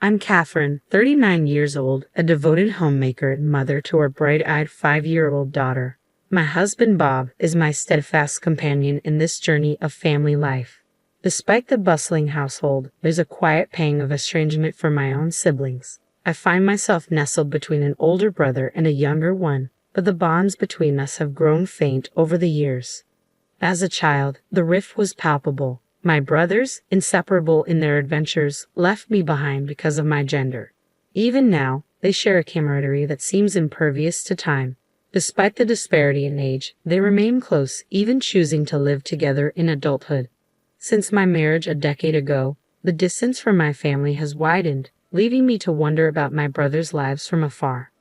I'm Catherine, 39 years old, a devoted homemaker and mother to our bright-eyed 5-year-old daughter. My husband Bob is my steadfast companion in this journey of family life. Despite the bustling household, there's a quiet pang of estrangement for my own siblings. I find myself nestled between an older brother and a younger one, but the bonds between us have grown faint over the years. As a child, the rift was palpable. My brothers, inseparable in their adventures, left me behind because of my gender. Even now, they share a camaraderie that seems impervious to time. Despite the disparity in age, they remain close, even choosing to live together in adulthood. Since my marriage a decade ago, the distance from my family has widened, leaving me to wonder about my brothers' lives from afar.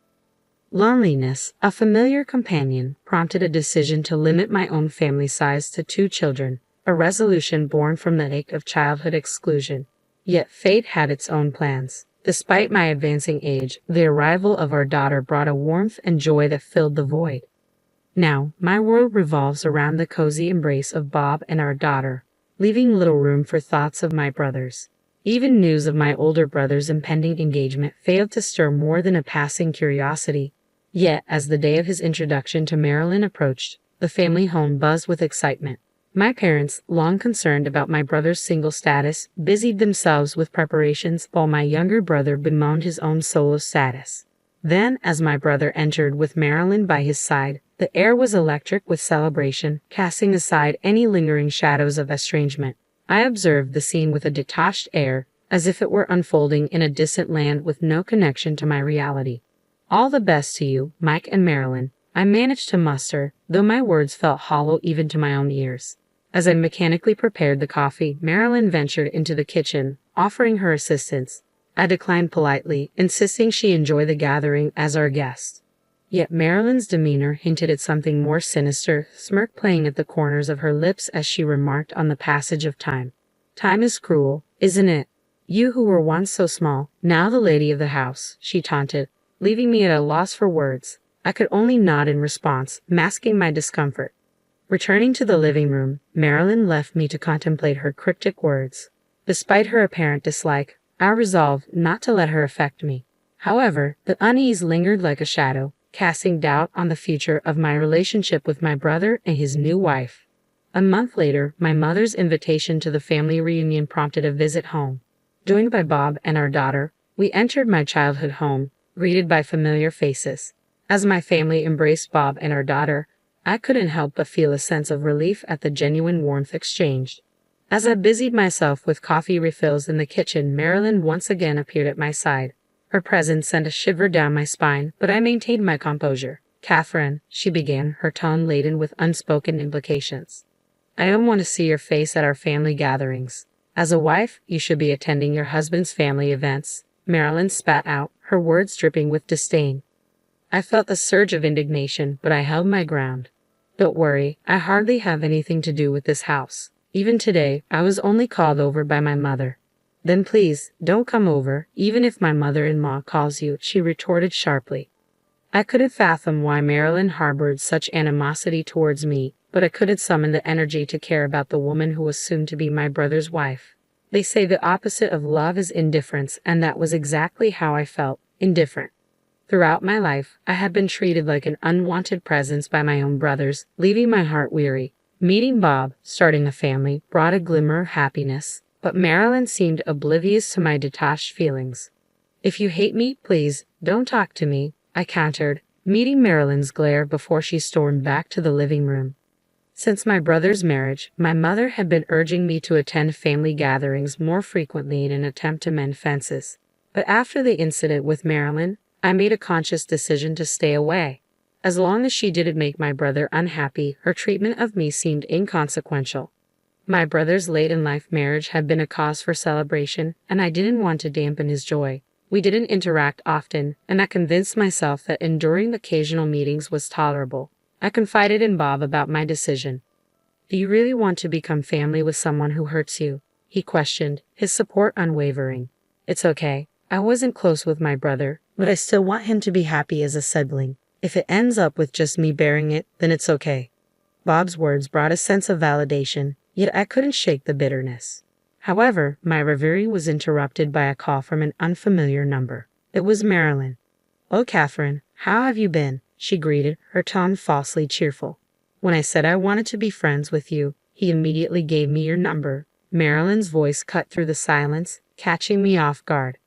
Loneliness, a familiar companion, prompted a decision to limit my own family size to 2 children, a resolution born from the ache of childhood exclusion. Yet fate had its own plans. Despite my advancing age, the arrival of our daughter brought a warmth and joy that filled the void. Now, my world revolves around the cozy embrace of Bob and our daughter, leaving little room for thoughts of my brothers. Even news of my older brother's impending engagement failed to stir more than a passing curiosity. Yet, as the day of his introduction to Marilyn approached, the family home buzzed with excitement. My parents, long concerned about my brother's single status, busied themselves with preparations while my younger brother bemoaned his own solo status. Then, as my brother entered with Marilyn by his side, the air was electric with celebration, casting aside any lingering shadows of estrangement. I observed the scene with a detached air, as if it were unfolding in a distant land with no connection to my reality. "All the best to you, Mike and Marilyn," I managed to muster, though my words felt hollow even to my own ears. As I mechanically prepared the coffee, Marilyn ventured into the kitchen, offering her assistance. I declined politely, insisting she enjoy the gathering as our guest. Yet Marilyn's demeanor hinted at something more sinister, smirk playing at the corners of her lips as she remarked on the passage of time. "Time is cruel, isn't it? You who were once so small, now the lady of the house," she taunted, leaving me at a loss for words. I could only nod in response, masking my discomfort. Returning to the living room, Marilyn left me to contemplate her cryptic words. Despite her apparent dislike, I resolved not to let her affect me. However, the unease lingered like a shadow, casting doubt on the future of my relationship with my brother and his new wife. A month later, my mother's invitation to the family reunion prompted a visit home. Joined by Bob and our daughter, we entered my childhood home, greeted by familiar faces. As my family embraced Bob and our daughter, I couldn't help but feel a sense of relief at the genuine warmth exchanged. As I busied myself with coffee refills in the kitchen, Marilyn once again appeared at my side. Her presence sent a shiver down my spine, but I maintained my composure. "Catherine," she began, her tone laden with unspoken implications, "I don't want to see your face at our family gatherings. As a wife, you should be attending your husband's family events." Marilyn spat out, her words dripping with disdain. I felt a surge of indignation, but I held my ground. "Don't worry, I hardly have anything to do with this house. Even today, I was only called over by my mother." "Then please, don't come over, even if my mother-in-law calls you," she retorted sharply. I couldn't fathom why Marilyn harbored such animosity towards me, but I couldn't summon the energy to care about the woman who was soon to be my brother's wife. They say the opposite of love is indifference, and that was exactly how I felt, indifferent. Throughout my life, I had been treated like an unwanted presence by my own brothers, leaving my heart weary. Meeting Bob, starting a family, brought a glimmer of happiness, but Marilyn seemed oblivious to my detached feelings. "If you hate me, please, don't talk to me," I countered, meeting Marilyn's glare before she stormed back to the living room. Since my brother's marriage, my mother had been urging me to attend family gatherings more frequently in an attempt to mend fences. But after the incident with Marilyn, I made a conscious decision to stay away. As long as she didn't make my brother unhappy, her treatment of me seemed inconsequential. My brother's late-in-life marriage had been a cause for celebration, and I didn't want to dampen his joy. We didn't interact often, and I convinced myself that enduring occasional meetings was tolerable. I confided in Bob about my decision. "Do you really want to become family with someone who hurts you?" he questioned, his support unwavering. "It's okay. I wasn't close with my brother, but I still want him to be happy as a sibling. If it ends up with just me bearing it, then it's okay." Bob's words brought a sense of validation, yet I couldn't shake the bitterness. However, my reverie was interrupted by a call from an unfamiliar number. It was Marilyn. "Oh, Catherine, how have you been?" she greeted, her tone falsely cheerful. "When I said I wanted to be friends with you, he immediately gave me your number." Marilyn's voice cut through the silence, catching me off guard.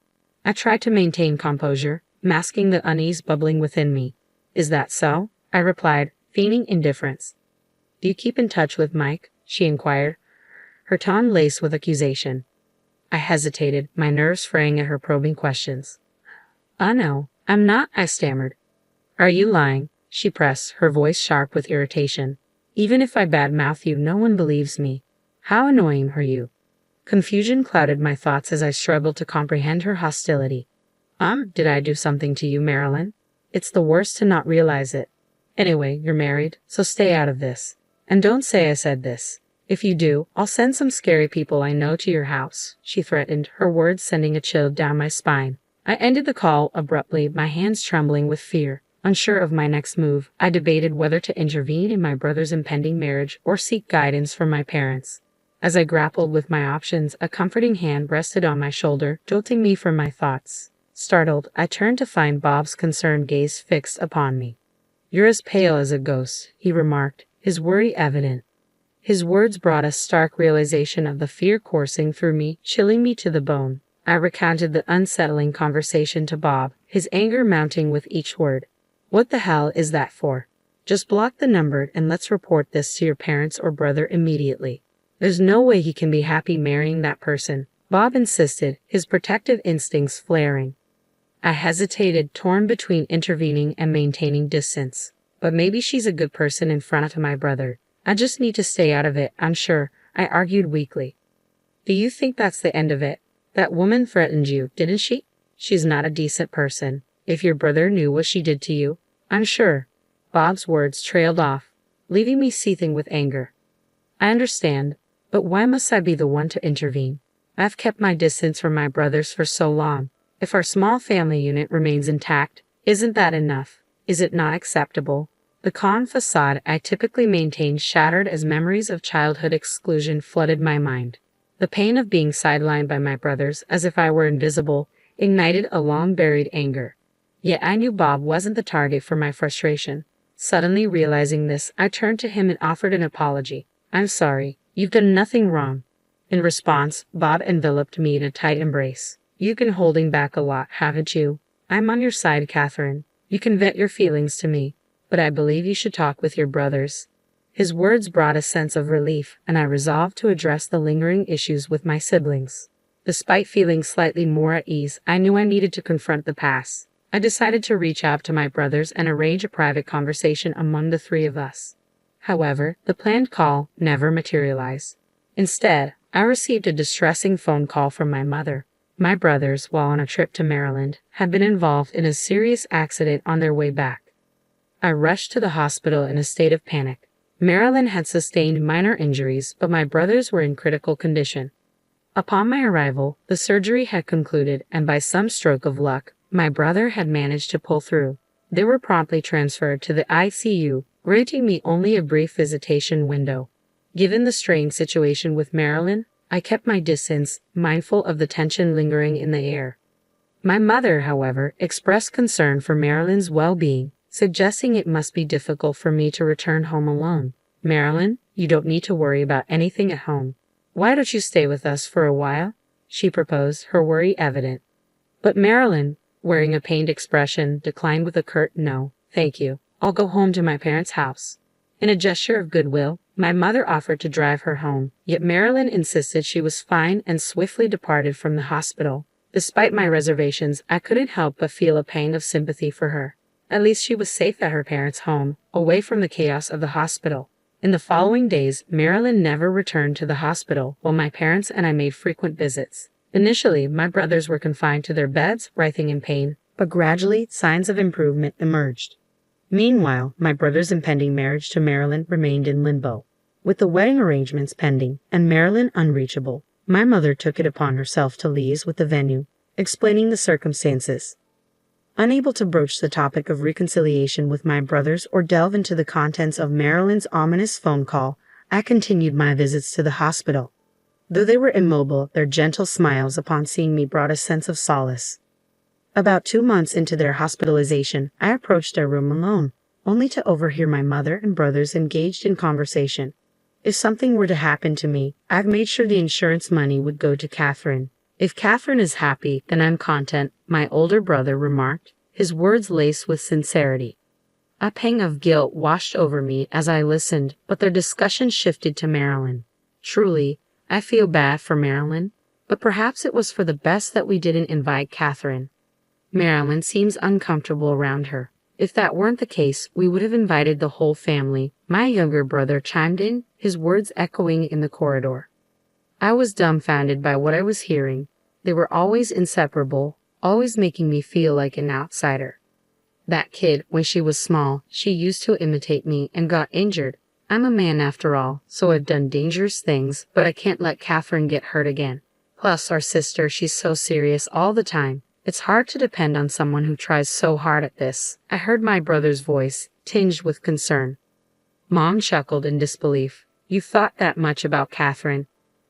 I tried to maintain composure, masking the unease bubbling within me. "Is that so?" I replied, feigning indifference. "Do you keep in touch with Mike?" she inquired, her tone laced with accusation. I hesitated, my nerves fraying at her probing questions. No, I'm not," I stammered. "Are you lying?" she pressed, her voice sharp with irritation. "Even if I badmouth you, no one believes me. How annoying are you?" Confusion clouded my thoughts as I struggled to comprehend her hostility. Did I do something to you, Marilyn? It's the worst to not realize it. Anyway, you're married, so stay out of this. And don't say I said this. If you do, I'll send some scary people I know to your house," she threatened, her words sending a chill down my spine. I ended the call abruptly, my hands trembling with fear. Unsure of my next move, I debated whether to intervene in my brother's impending marriage or seek guidance from my parents. As I grappled with my options, a comforting hand rested on my shoulder, jolting me from my thoughts. Startled, I turned to find Bob's concerned gaze fixed upon me. "You're as pale as a ghost," he remarked, his worry evident. His words brought a stark realization of the fear coursing through me, chilling me to the bone. I recounted the unsettling conversation to Bob, his anger mounting with each word. "What the hell is that for? Just block the number and let's report this to your parents or brother immediately. There's no way he can be happy marrying that person," Bob insisted, his protective instincts flaring. I hesitated, torn between intervening and maintaining distance. "But maybe she's a good person in front of my brother. I just need to stay out of it, I'm sure," I argued weakly. "Do you think that's the end of it? That woman threatened you, didn't she? She's not a decent person. If your brother knew what she did to you, I'm sure." Bob's words trailed off, leaving me seething with anger. "I understand, but why must I be the one to intervene? I've kept my distance from my brothers for so long. If our small family unit remains intact, isn't that enough? Is it not acceptable?" The calm facade I typically maintained shattered as memories of childhood exclusion flooded my mind. The pain of being sidelined by my brothers, as if I were invisible, ignited a long-buried anger. Yet I knew Bob wasn't the target for my frustration. Suddenly realizing this, I turned to him and offered an apology. "I'm sorry. You've done nothing wrong." In response, Bob enveloped me in a tight embrace. "You've been holding back a lot, haven't you? I'm on your side, Catherine. You can vent your feelings to me, but I believe you should talk with your brothers." His words brought a sense of relief, and I resolved to address the lingering issues with my siblings. Despite feeling slightly more at ease, I knew I needed to confront the past. I decided to reach out to my brothers and arrange a private conversation among the three of us. However, the planned call never materialized. Instead, I received a distressing phone call from my mother. My brothers, while on a trip to Maryland, had been involved in a serious accident on their way back. I rushed to the hospital in a state of panic. Marilyn had sustained minor injuries, but my brothers were in critical condition. Upon my arrival, the surgery had concluded, and by some stroke of luck, my brother had managed to pull through. They were promptly transferred to the ICU, granting me only a brief visitation window. Given the strained situation with Marilyn, I kept my distance, mindful of the tension lingering in the air. My mother, however, expressed concern for Marilyn's well-being, suggesting it must be difficult for me to return home alone. "Marilyn, you don't need to worry about anything at home. Why don't you stay with us for a while?" she proposed, her worry evident. But Marilyn, wearing a pained expression, declined with a curt "No, thank you. I'll go home to my parents' house." In a gesture of goodwill, my mother offered to drive her home, yet Marilyn insisted she was fine and swiftly departed from the hospital. Despite my reservations, I couldn't help but feel a pang of sympathy for her. At least she was safe at her parents' home, away from the chaos of the hospital. In the following days, Marilyn never returned to the hospital, while my parents and I made frequent visits. Initially, my brothers were confined to their beds, writhing in pain, but gradually signs of improvement emerged. Meanwhile, my brother's impending marriage to Marilyn remained in limbo. With the wedding arrangements pending and Marilyn unreachable, my mother took it upon herself to liaise with the venue, explaining the circumstances. Unable to broach the topic of reconciliation with my brothers or delve into the contents of Marilyn's ominous phone call, I continued my visits to the hospital. Though they were immobile, their gentle smiles upon seeing me brought a sense of solace. About 2 months into their hospitalization, I approached their room alone, only to overhear my mother and brothers engaged in conversation. If something were to happen to me, I've made sure the insurance money would go to Catherine. If Catherine is happy, then I'm content, my older brother remarked, his words laced with sincerity. A pang of guilt washed over me as I listened, but their discussion shifted to Marilyn. Truly, I feel bad for Marilyn, but perhaps it was for the best that we didn't invite Catherine. Marilyn seems uncomfortable around her. If that weren't the case, we would have invited the whole family, my younger brother chimed in, his words echoing in the corridor. I was dumbfounded by what I was hearing. They were always inseparable, always making me feel like an outsider. That kid, when she was small, she used to imitate me and got injured. I'm a man after all, so I've done dangerous things, but I can't let Catherine get hurt again. Plus, our sister, she's so serious all the time. It's hard to depend on someone who tries so hard at this. I heard my brother's voice, tinged with concern. Mom chuckled in disbelief. You thought that much about Catherine?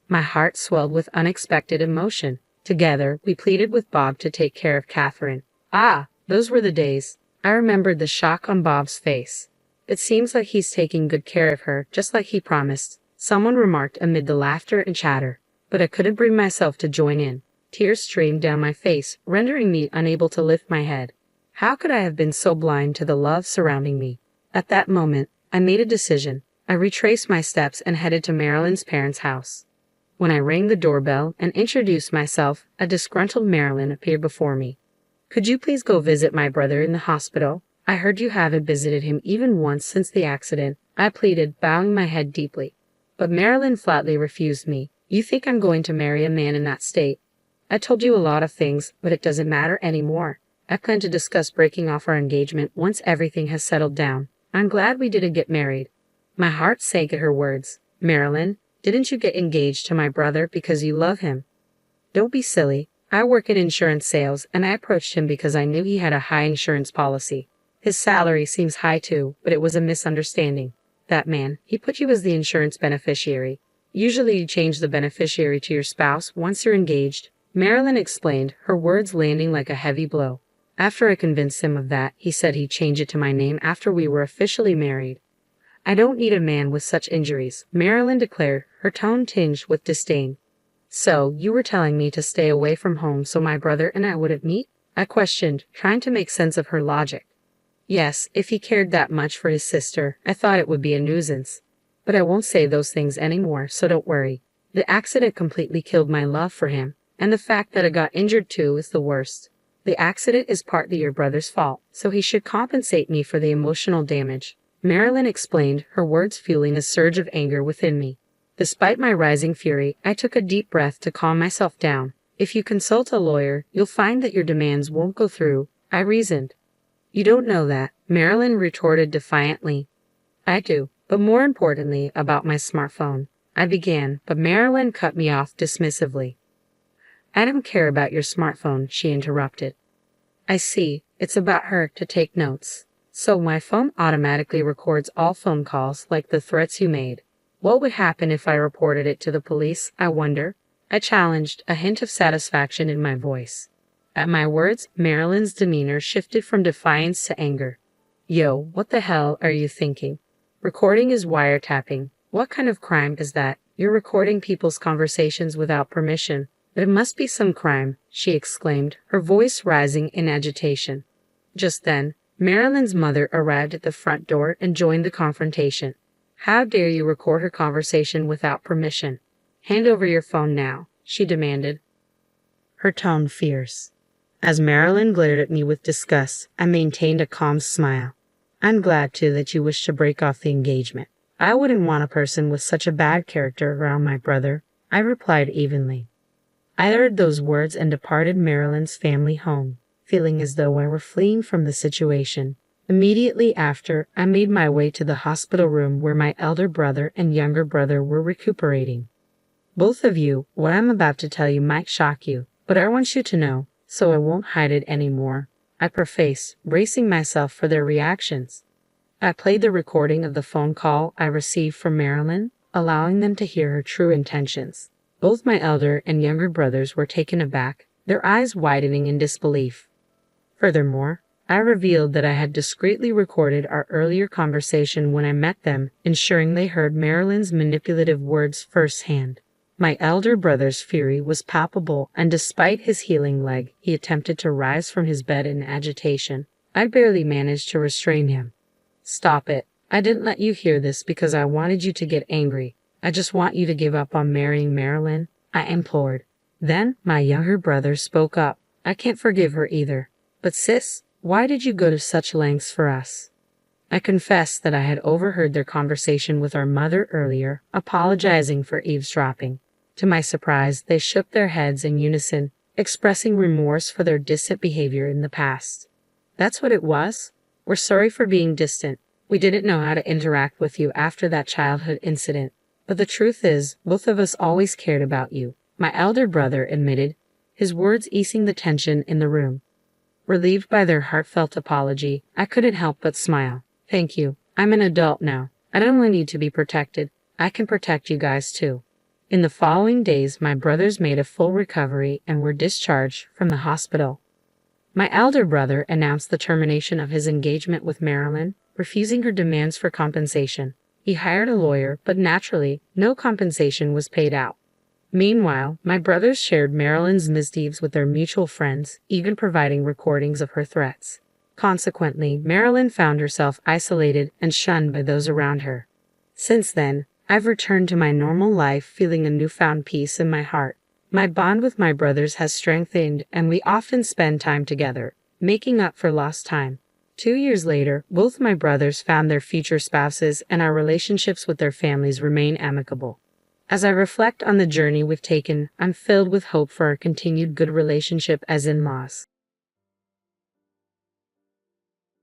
My heart swelled with unexpected emotion. Together, we pleaded with Bob to take care of Catherine. Ah, those were the days. I remembered the shock on Bob's face. It seems like he's taking good care of her, just like he promised, someone remarked amid the laughter and chatter. But I couldn't bring myself to join in. Tears streamed down my face, rendering me unable to lift my head. How could I have been so blind to the love surrounding me? At that moment, I made a decision. I retraced my steps and headed to Marilyn's parents' house. When I rang the doorbell and introduced myself, a disgruntled Marilyn appeared before me. Could you please go visit my brother in the hospital? I heard you haven't visited him even once since the accident, I pleaded, bowing my head deeply. But Marilyn flatly refused me. You think I'm going to marry a man in that state? I told you a lot of things, but it doesn't matter anymore. I plan to discuss breaking off our engagement once everything has settled down. I'm glad we didn't get married. My heart sank at her words. Marilyn, didn't you get engaged to my brother because you love him? Don't be silly. I work in insurance sales, and I approached him because I knew he had a high insurance policy. His salary seems high too, but it was a misunderstanding. That man, he put you as the insurance beneficiary. Usually you change the beneficiary to your spouse once you're engaged. Marilyn explained, her words landing like a heavy blow. After I convinced him of that, he said he'd change it to my name after we were officially married. I don't need a man with such injuries, Marilyn declared, her tone tinged with disdain. So, you were telling me to stay away from home so my brother and I wouldn't meet? I questioned, trying to make sense of her logic. Yes, if he cared that much for his sister, I thought it would be a nuisance. But I won't say those things anymore, so don't worry. The accident completely killed my love for him, and the fact that I got injured too is the worst. The accident is partly your brother's fault, so he should compensate me for the emotional damage. Marilyn explained, her words fueling a surge of anger within me. Despite my rising fury, I took a deep breath to calm myself down. If you consult a lawyer, you'll find that your demands won't go through, I reasoned. You don't know that, Marilyn retorted defiantly. I do, but more importantly, about my smartphone. I began, but Marilyn cut me off dismissively. I don't care about your smartphone, she interrupted. I see, it's about her to take notes. So my phone automatically records all phone calls like the threats you made. What would happen if I reported it to the police, I wonder? I challenged, a hint of satisfaction in my voice. At my words, Marilyn's demeanor shifted from defiance to anger. Yo, what the hell are you thinking? Recording is wiretapping. What kind of crime is that? You're recording people's conversations without permission. But it must be some crime, she exclaimed, her voice rising in agitation. Just then, Marilyn's mother arrived at the front door and joined the confrontation. How dare you record her conversation without permission? Hand over your phone now, she demanded, her tone fierce. As Marilyn glared at me with disgust, I maintained a calm smile. I'm glad, too, that you wish to break off the engagement. I wouldn't want a person with such a bad character around my brother, I replied evenly. I uttered those words and departed Marilyn's family home, feeling as though I were fleeing from the situation. Immediately after, I made my way to the hospital room where my elder brother and younger brother were recuperating. Both of you, what I'm about to tell you might shock you, but I want you to know, so I won't hide it anymore, I prefaced, bracing myself for their reactions. I played the recording of the phone call I received from Marilyn, allowing them to hear her true intentions. Both my elder and younger brothers were taken aback, their eyes widening in disbelief. Furthermore, I revealed that I had discreetly recorded our earlier conversation when I met them, ensuring they heard Marilyn's manipulative words firsthand. My elder brother's fury was palpable, and despite his healing leg, he attempted to rise from his bed in agitation. I barely managed to restrain him. "Stop it. I didn't let you hear this because I wanted you to get angry. I just want you to give up on marrying Marilyn," I implored. Then my younger brother spoke up. "I can't forgive her either. But sis, why did you go to such lengths for us?" I confessed that I had overheard their conversation with our mother earlier, apologizing for eavesdropping. To my surprise, they shook their heads in unison, expressing remorse for their distant behavior in the past. "That's what it was. We're sorry for being distant. We didn't know how to interact with you after that childhood incident. But the truth is, both of us always cared about you," my elder brother admitted, his words easing the tension in the room. Relieved by their heartfelt apology, I couldn't help but smile. "Thank you. I'm an adult now. I don't only need to be protected. I can protect you guys too." In the following days, my brothers made a full recovery and were discharged from the hospital. My elder brother announced the termination of his engagement with Marilyn, refusing her demands for compensation. He hired a lawyer, but naturally, no compensation was paid out. Meanwhile, my brothers shared Marilyn's misdeeds with their mutual friends, even providing recordings of her threats. Consequently, Marilyn found herself isolated and shunned by those around her. Since then, I've returned to my normal life feeling a newfound peace in my heart. My bond with my brothers has strengthened, and we often spend time together, making up for lost time. 2 years later, both my brothers found their future spouses, and our relationships with their families remain amicable. As I reflect on the journey we've taken, I'm filled with hope for our continued good relationship as in-laws.